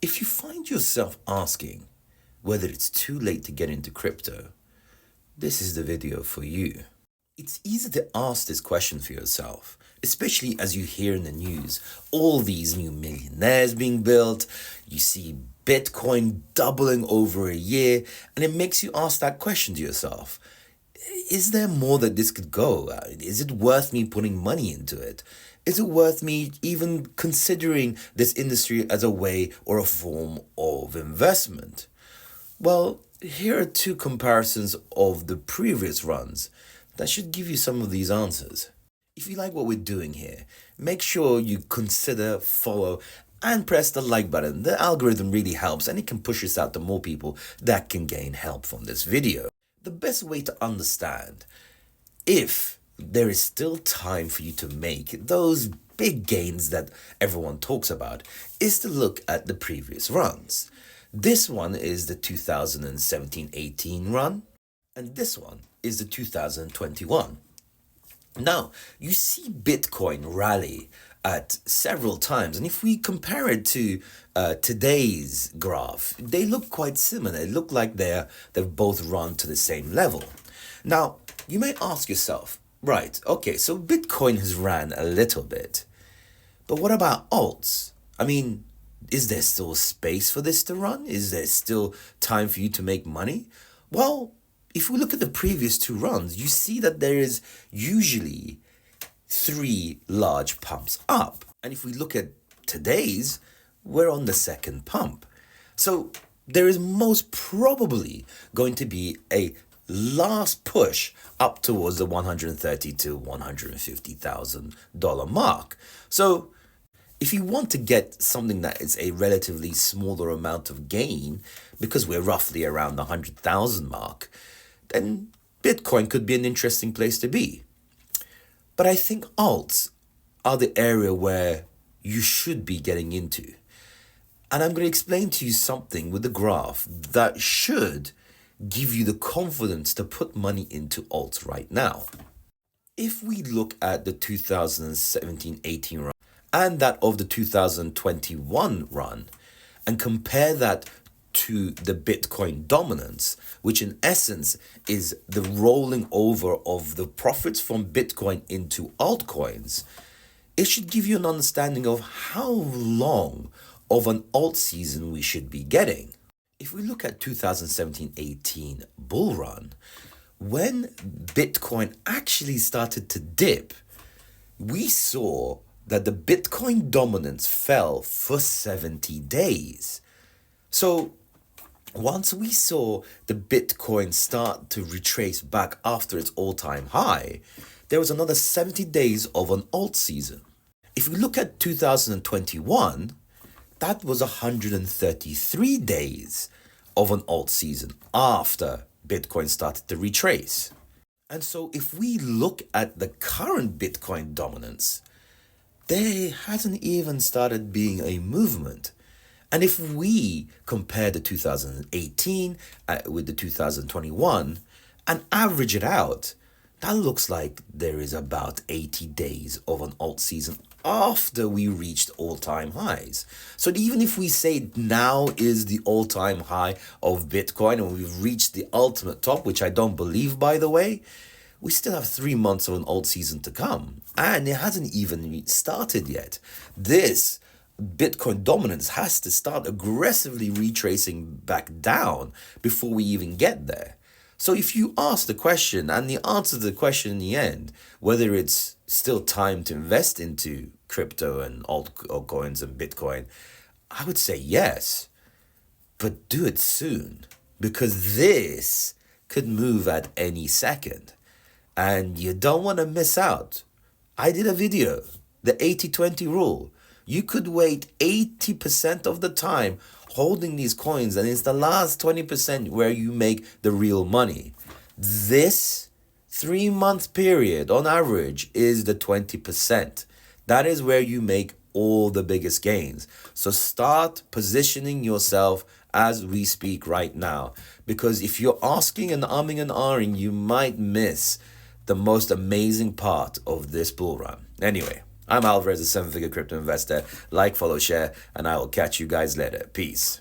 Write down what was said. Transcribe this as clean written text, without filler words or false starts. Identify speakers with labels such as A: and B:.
A: If you find yourself asking whether it's too late to get into crypto, this is the video for you. It's easy to ask this question for yourself, especially as you hear in the news all these new millionaires being built, you see Bitcoin doubling over a year, and it makes you ask that question to yourself. Is there more that this could go? Is it worth me putting money into it? Is it worth me even considering this industry as a way or a form of investment? Well, here are two comparisons of the previous runs that should give you some of these answers. If you like what we're doing here, make sure you consider, follow, and press the like button. The algorithm really helps and it can push us out to more people that can gain help from this video. The best way to understand if there is still time for you to make those big gains that everyone talks about is to look at the previous runs. This one is the 2017-18 run, and this one is the 2021. Now, you see Bitcoin rally at several times, and if we compare it to today's graph, they look quite similar. They look like they've both run to the same level. Now, you may ask yourself, right, okay, so Bitcoin has ran a little bit, but what about alts? I mean, is there still space for this to run? Is there still time for you to make money? Well, if we look at the previous two runs, you see that there is usually three large pumps up. And if we look at today's, we're on the second pump. So there is most probably going to be a last push up towards the $130,000 to $150,000 mark. So if you want to get something that is a relatively smaller amount of gain, because we're roughly around the 100,000 mark, then Bitcoin could be an interesting place to be. But I think alts are the area where you should be getting into. And I'm going to explain to you something with the graph that should give you the confidence to put money into alts right now. If we look at the 2017-18 run and that of the 2021 run and compare that to the Bitcoin dominance, which in essence is the rolling over of the profits from Bitcoin into altcoins, it should give you an understanding of how long of an alt season we should be getting. If we look at 2017-18 bull run, when Bitcoin actually started to dip, we saw that the Bitcoin dominance fell for 70 days. So once we saw the Bitcoin start to retrace back after its all-time high, there was another 70 days of an alt season. If we look at 2021, that was 133 days of an alt season after Bitcoin started to retrace. And so if we look at the current Bitcoin dominance, there hasn't even started being a movement. And if we compare the 2018 with the 2021 and average it out, that looks like there is about 80 days of an alt season after we reached all-time highs. So even if we say now is the all-time high of Bitcoin and we've reached the ultimate top, which I don't believe, by the way, we still have 3 months of an alt season to come. And it hasn't even started yet. This Bitcoin dominance has to start aggressively retracing back down before we even get there. So if you ask the question and the answer to the question in the end, whether it's still time to invest into crypto and altcoins and Bitcoin, I would say yes, but do it soon because this could move at any second and you don't want to miss out. I did a video, the 80-20 rule. You could wait 80% of the time holding these coins, and it's the last 20% where you make the real money. This 3-month period on average is the 20%. That is where you make all the biggest gains. So start positioning yourself as we speak right now, because if you're asking and umming and ahhing, you might miss the most amazing part of this bull run. Anyway, I'm Alvarez, a seven-figure crypto investor. Like, follow, share, and I will catch you guys later. Peace.